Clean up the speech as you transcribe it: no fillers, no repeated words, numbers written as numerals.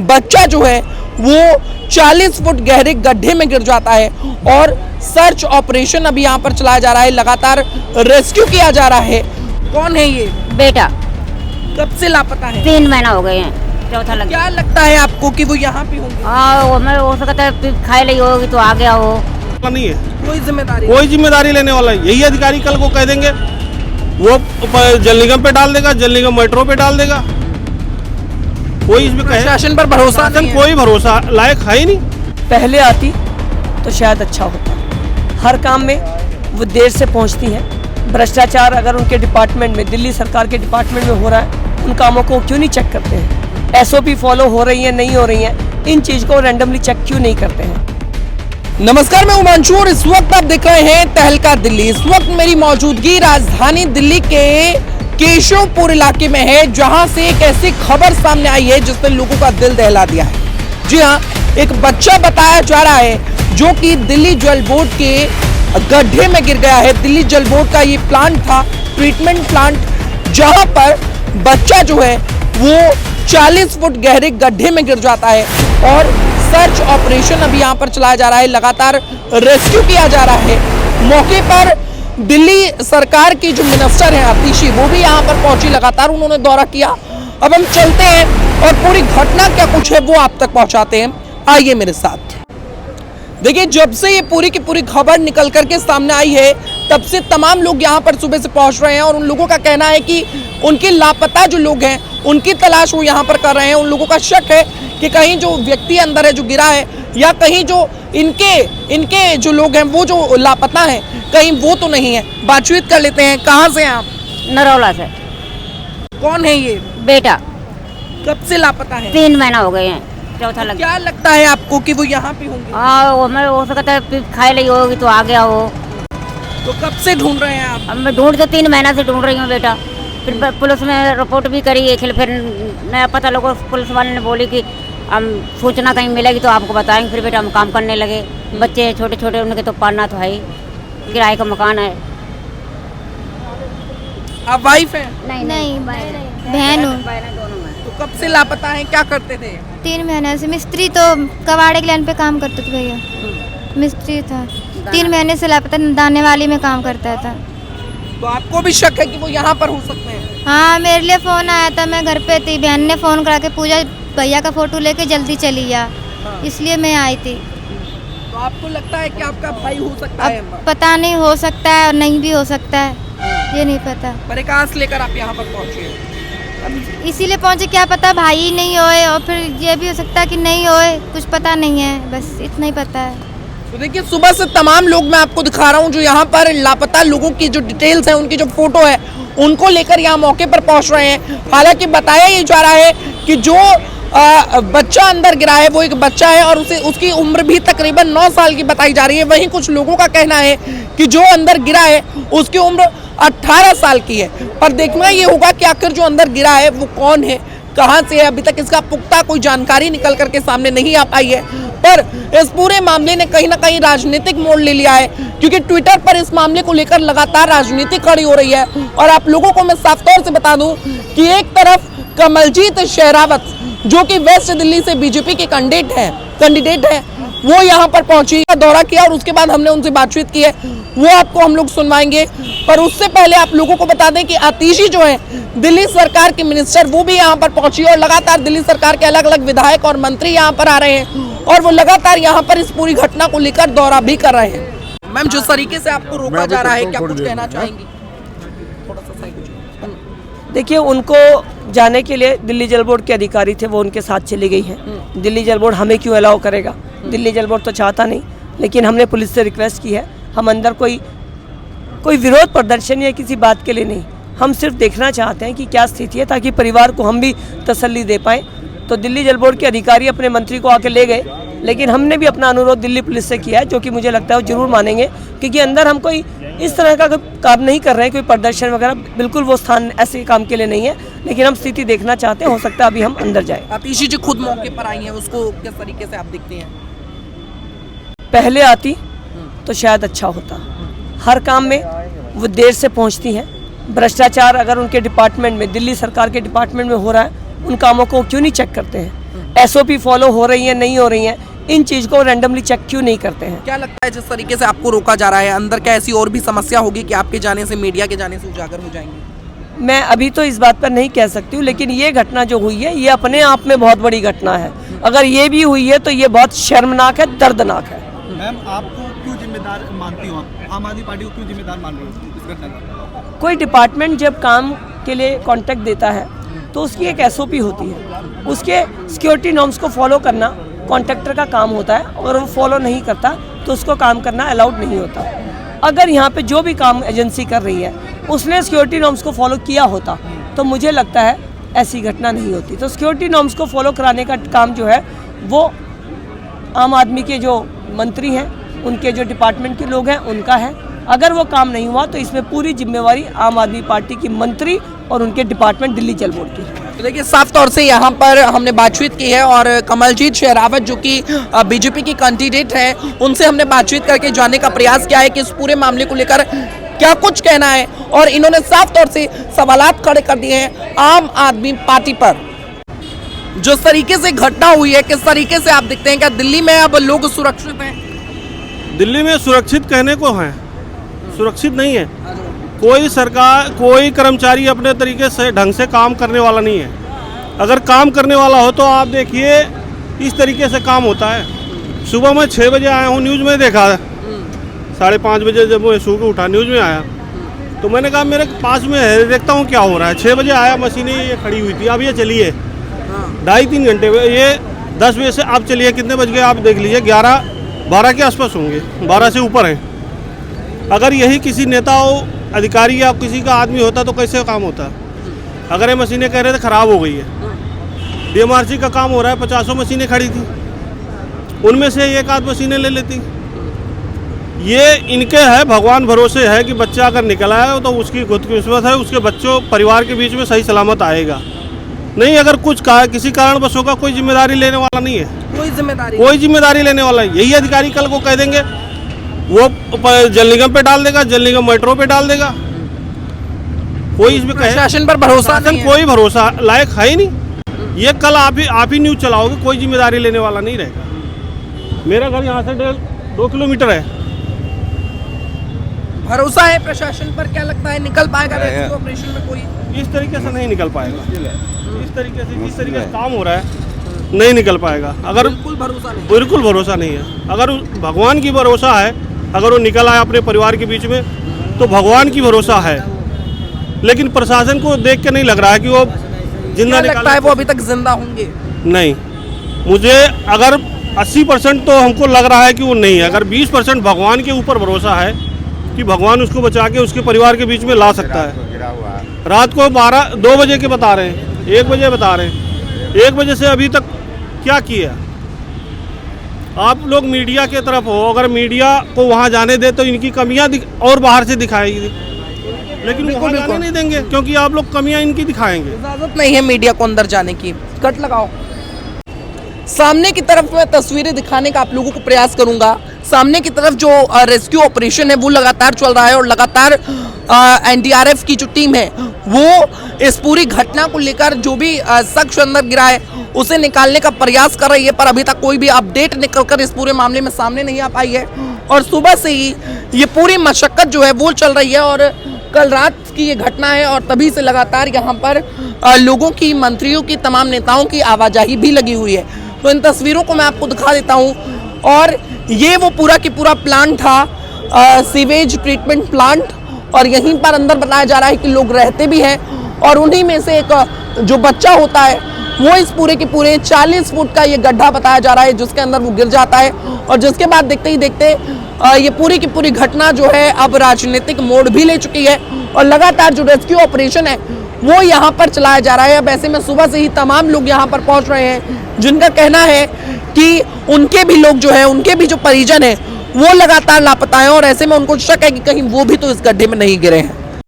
बच्चा जो है वो 40 फुट गहरे गड्ढे में गिर जाता है और सर्च ऑपरेशन अभी यहाँ पर चलाया जा रहा है, लगातार रेस्क्यू किया जा रहा है। कौन है ये बेटा? कब से लापता है? 3 महीना हो गए हैं, चौथा लग गया। क्या लगता है आपको कि वो यहाँ पे होंगे? हाँ, मैं हो सकता है खाए ली होगी तो आ गया हो। नहीं है कोई जिम्मेदारी लेने वाला है। यही अधिकारी कल को कह देंगे, वो जल निगम पे डाल देगा, जल निगम मेट्रो पे डाल देगा। कोई इसमें प्रशासन पर भरोसा नहीं है। कोई भरोसा लायक है ही नहीं। पहले आती तो शायद अच्छा होता। हर काम में वो देर से पहुंचती हैं। भ्रष्टाचार अगर उनके डिपार्टमेंट में, दिल्ली सरकार के डिपार्टमेंट में हो रहा है, उन कामों को क्यों नहीं चेक करते हैं? एसओपी फॉलो हो रही है, नहीं हो रही है, इन चीज़ को रैंडमली चेक क्यों नहीं करते हैं? नमस्कार, मैं उमांशु और इस वक्त आप देख रहे हैं तहलका दिल्ली। इस वक्त मेरी मौजूदगी राजधानी दिल्ली के केशवपुर इलाके में है, जहां से एक ऐसी खबर सामने आई है जिसने लोगों का दिल दहला दिया है। जी हां, एक बच्चा बताया जा रहा है जो कि दिल्ली जल बोर्ड के गड्ढे में गिर गया है। दिल्ली जल बोर्ड का ये प्लांट था, ट्रीटमेंट प्लांट, जहां पर बच्चा जो है वो 40 फुट गहरे गड्ढे में गिर जाता है और सर्च ऑपरेशन अभी यहाँ पर चलाया जा रहा है, लगातार रेस्क्यू किया जा रहा है। मौके पर दिल्ली सरकार की जो मिनिस्टर हैं आतिशी, वो भी यहाँ पर पहुंची, लगातार उन्होंने दौरा किया। अब हम चलते हैं और पूरी घटना क्या कुछ है वो आप तक पहुंचाते हैं। आइए मेरे साथ। देखिए, जब से ये पूरी की पूरी खबर निकल करके सामने आई है, तब से तमाम लोग यहाँ पर सुबह से पहुंच रहे हैं और उन लोगों का कहना है कि उनके लापता जो लोग हैं उनकी तलाश वो यहाँ पर कर रहे हैं। उन लोगों का शक है कि कहीं जो व्यक्ति अंदर है जो गिरा है, या कहीं जो इनके जो लोग हैं वो जो लापता हैं, कहीं वो तो नहीं है। बातचीत कर लेते हैं। कहाँ से हैं आप? नरौला से। कौन है ये बेटा? कब से लापता है? 3 महीना हो गए हैं, चौथा लग गया। क्या लगता है आपको कि वो यहाँ पे होंगे? हाँ, मैं हो सकता है खाए ली होगी तो आ गया हो। तो कब से ढूंढ रहे हैं आप? अब मैं ढूंढ तो 3 महीना से ढूंढ रही हूँ बेटा। फिर पुलिस में रिपोर्ट भी करी, फिर नया पता लोगों, पुलिस वाले ने बोली कि हम सूचना कहीं मिलेगी तो आपको बताएंगे। फिर बेटा हम काम करने लगे। बच्चे छोटे छोटे, उनके तो पालना तो है ही, किराए का मकान है। आप वाइफ है? नहीं बहन हूँ। तो कब से लापता है? क्या करते थे? 3 महीने से मिस्त्री, तो कबाड़े के लाइन पे काम करते थे भैया, मिस्त्री था। 3 महीने से लापता, दाने वाली में काम करता था। तो आपको भी शक है कि वो यहाँ पर हो सकते हैं? हाँ, मेरे लिए फ़ोन आया था, मैं घर पे थी, बहन ने फ़ोन करा के पूजा भैया का फ़ोटो लेके जल्दी चली जा, इसलिए मैं आई थी। तो आपको लगता है कि आपका भाई हो सकता है? अब पता नहीं, हो सकता है और नहीं भी हो सकता है, ये नहीं पता। पर एक आस लेकर आप यहाँ पर पहुँचे? इसीलिए पहुँचे, क्या पता भाई ही नहीं होए, और फिर ये भी हो सकता है कि नहीं होए, कुछ पता नहीं है, बस इतना ही पता है। तो देखिए, सुबह से तमाम लोग मैं आपको दिखा रहा हूँ जो यहाँ पर लापता लोगों की जो डिटेल्स हैं, उनकी जो फोटो है, उनको लेकर यहाँ मौके पर पहुँच रहे हैं। हालांकि बताया ये जा रहा है कि जो बच्चा अंदर गिरा है वो एक बच्चा है और उसकी उम्र भी तकरीबन 9 साल की बताई जा रही है। वहीं कुछ लोगों का कहना है कि जो अंदर गिरा है उसकी उम्र 18 साल की है। पर देखना ये होगा कि आखिर जो अंदर गिरा है वो कौन है, कहाँ से है। अभी तक इसका पुख्ता कोई जानकारी निकल करके सामने नहीं आ पाई है। पर इस पूरे मामले ने कहीं ना कहीं राजनीतिक मोड़ ले लिया है, क्योंकि ट्विटर पर इस मामले को लेकर लगातार राजनीति खड़ी हो रही है। और आप लोगों को मैं साफ तौर से बता दूं कि एक तरफ कमलजीत शेरावत, जो कि वेस्ट दिल्ली से बीजेपी के कैंडिडेट है, वो यहाँ पर पहुंची, दौरा किया और उसके बाद हमने उनसे बातचीत की है, वो आपको हम लोग सुनवाएंगे। पर उससे पहले आप लोगों को बता दें कि आतिशी जो है दिल्ली सरकार की मिनिस्टर, वो भी यहाँ पर पहुंची और लगातार दिल्ली सरकार के अलग अलग विधायक और मंत्री यहाँ पर आ रहे हैं और वो लगातार यहाँ पर इस पूरी घटना को लेकर दौरा भी कर रहे हैं। मैम, जिस तरीके से आपको रोका जा रहा है, क्या कुछ कहना चाहेंगी? थोड़ा सा साइड। देखिए, उनको जाने के लिए दिल्ली जल बोर्ड के अधिकारी थे, वो उनके साथ चली गई हैं। दिल्ली जल बोर्ड हमें क्यों अलाउ करेगा? दिल्ली जल बोर्ड तो चाहता नहीं, लेकिन हमने पुलिस से रिक्वेस्ट की है। हम अंदर कोई विरोध प्रदर्शन या किसी बात के लिए नहीं, हम सिर्फ देखना चाहते हैं कि क्या स्थिति है, ताकि परिवार को हम भी तसल्ली दे पाएँ। तो दिल्ली जल बोर्ड के अधिकारी अपने मंत्री को आके ले गए, लेकिन हमने भी अपना अनुरोध दिल्ली पुलिस से किया है, जो कि मुझे लगता है वो जरूर मानेंगे, क्योंकि अंदर हम कोई इस तरह का काम नहीं कर रहे हैं, कोई प्रदर्शन वगैरह, बिल्कुल वो स्थान ऐसे काम के लिए नहीं है। लेकिन हम स्थिति देखना चाहते हैं, हो सकता है अभी हम अंदर जाएं। आतिशी जी खुद मौके पर आई हैं, उसको किस तरीके से आप देखते हैं? पहले आती तो शायद अच्छा होता। हर काम में वो देर से पहुंचती हैं। भ्रष्टाचार अगर उनके डिपार्टमेंट में, दिल्ली सरकार के डिपार्टमेंट में हो रहा है, उन कामों को क्यों नहीं चेक करते हैं? एसओपी फॉलो हो रही है नहीं हो रही है, इन चीज़ को रैंडमली चेक क्यों नहीं करते हैं? क्या लगता है जिस तरीके से आपको रोका जा रहा है, अंदर क्या ऐसी और भी समस्या होगी कि आपके जाने से, मीडिया के जाने से उजागर हो जाएंगी? मैं अभी तो इस बात पर नहीं कह सकती हूँ, लेकिन ये घटना जो हुई है ये अपने आप में बहुत बड़ी घटना है। अगर ये भी हुई है तो ये बहुत शर्मनाक है, दर्दनाक है। मैम, आपको क्यों जिम्मेदार मानती हो आप? आम आदमी पार्टी को क्यों जिम्मेदार मान रहे हो इस घटना का? कोई डिपार्टमेंट जब काम के लिए कॉन्ट्रैक्ट देता है तो उसकी एक एसओपी होती है, उसके सिक्योरिटी नॉर्म्स को फॉलो करना कॉन्ट्रैक्टर का काम होता है। अगर वो फॉलो नहीं करता तो उसको काम करना अलाउड नहीं होता। अगर यहाँ पे जो भी काम एजेंसी कर रही है उसने सिक्योरिटी नॉर्म्स को फॉलो किया होता तो मुझे लगता है ऐसी घटना नहीं होती। तो सिक्योरिटी नॉर्म्स को फॉलो कराने का काम जो है वो आम आदमी के जो मंत्री हैं, उनके जो डिपार्टमेंट के लोग हैं, उनका है। अगर वो काम नहीं हुआ तो इसमें पूरी जिम्मेवारी आम आदमी पार्टी की मंत्री और उनके डिपार्टमेंट दिल्ली जल बोर्ड की है। तो देखिए साफ तौर से यहाँ पर हमने बातचीत की है और कमलजीत शेरावत जो कि बीजेपी की कैंडिडेट है, उनसे हमने बातचीत करके जानने का प्रयास किया है कि इस पूरे मामले को लेकर क्या कुछ कहना है, और इन्होंने साफ तौर से सवालात खड़े कर दिए हैं आम आदमी पार्टी पर। जिस तरीके से घटना हुई है, किस तरीके से आप देखते हैं, क्या दिल्ली में अब लोग सुरक्षित हैं? दिल्ली में सुरक्षित कहने को है, सुरक्षित नहीं है। कोई सरकार, कोई कर्मचारी अपने तरीके से ढंग से काम करने वाला नहीं है। अगर काम करने वाला हो तो आप देखिए इस तरीके से काम होता है। सुबह मैं 6 बजे आया हूँ, न्यूज़ में देखा, 5:30 बजे जब मैं सो के उठा न्यूज़ में आया तो मैंने कहा मेरे पास में है, देखता हूँ क्या हो रहा है। 6 बजे आया, मशीनें ये खड़ी हुई थी, अब ये चलिए 2.5-3 घंटे में, ये 10 बजे से अब चलिए, कितने बज गए आप देख लीजिए, 11-12 के आसपास होंगे, 12 से ऊपर हैं। अगर यही किसी नेता हो, अधिकारी या किसी का आदमी होता तो कैसे काम होता? अगर ये मशीनें कह रहे थे ख़राब हो गई है, डीएमआरसी का काम हो रहा है, 50 मशीनें खड़ी थी, उनमें से एक आध मशीनें ले लेती। ये इनके है, भगवान भरोसे है कि बच्चा अगर निकला है तो उसकी खुदकिस्मत है, उसके बच्चों परिवार के बीच में सही सलामत आएगा। नहीं, अगर कुछ किसी कारणवश होगा, कोई जिम्मेदारी लेने वाला नहीं है। कोई जिम्मेदारी लेने वाला है, यही अधिकारी कल को कह देंगे, वो जल निगम पे डाल देगा, जल निगम मेट्रो पे डाल देगा। कोई इसमें प्रशासन पर भरोसा नहीं है। कोई भरोसा लायक है ही नहीं। ये कल आप ही न्यूज़ चलाओगे, कोई जिम्मेदारी लेने वाला नहीं रहेगा। मेरा घर यहाँ से 2 किलोमीटर है। भरोसा है प्रशासन पर? क्या लगता है निकल पाएगा रेस्क्यू ऑपरेशन में? कोई इस तरीके से नहीं निकल पाएगा, इस तरीके से काम हो रहा है, नहीं निकल पाएगा। अगर बिल्कुल भरोसा नहीं है। अगर भगवान की भरोसा है, अगर वो निकल आया अपने परिवार के बीच में तो भगवान की भरोसा है, लेकिन प्रशासन को देख के नहीं लग रहा है कि वो जिंदा लगता है वो अभी तक जिंदा होंगे। नहीं, मुझे अगर 80% तो हमको लग रहा है कि वो नहीं है। अगर 20% भगवान के ऊपर भरोसा है कि भगवान उसको बचा के उसके परिवार के बीच में ला सकता है। रात को 2 बजे के बता रहे हैं, 1 बजे बता रहे हैं, 1 बजे से अभी तक क्या किया? आप लोग मीडिया के तरफ हो, अगर मीडिया को वहाँ जाने दे तो इनकी कमियाँ और बाहर से दिखाएगी, लेकिन वहाँ जाने नहीं देंगे क्योंकि आप लोग कमियाँ इनकी दिखाएंगे। इजाजत नहीं है मीडिया को अंदर जाने की। कट लगाओ। सामने की तरफ मैं तस्वीरें दिखाने का आप लोगों को प्रयास करूंगा। सामने की तरफ जो रेस्क्यू ऑपरेशन है वो लगातार चल रहा है और लगातार एनडीआरएफ की जो टीम है वो इस पूरी घटना को लेकर जो भी शख्स अंदर गिरा है उसे निकालने का प्रयास कर रही है, पर अभी तक कोई भी अपडेट निकलकर इस पूरे मामले में सामने नहीं आ पाई है। और सुबह से ही ये पूरी मशक्कत जो है वो चल रही है और कल रात की ये घटना है और तभी से लगातार यहाँ पर लोगों की, मंत्रियों की, तमाम नेताओं की आवाजाही भी लगी हुई है। तो इन तस्वीरों को मैं आपको दिखा देता हूँ। और ये वो पूरा की पूरा प्लांट था, सीवेज ट्रीटमेंट प्लांट, और यहीं पर अंदर बताया जा रहा है कि लोग रहते भी हैं और उन्हीं में से एक जो बच्चा होता है वो इस पूरे के पूरे 40 फुट का ये गड्ढा बताया जा रहा है जिसके अंदर वो गिर जाता है। और जिसके बाद देखते ही देखते ये पूरी की पूरी घटना जो है अब राजनीतिक मोड़ भी ले चुकी है और लगातार जो रेस्क्यू ऑपरेशन है वो यहाँ पर चलाया जा रहा है। अब ऐसे में सुबह से ही तमाम लोग यहाँ पर पहुँच रहे हैं जिनका कहना है कि उनके भी लोग जो है, उनके भी जो परिजन है वो लगातार लापता है और ऐसे में उनको शक है कि कहीं वो भी तो इस गड्ढे में नहीं गिरे हैं।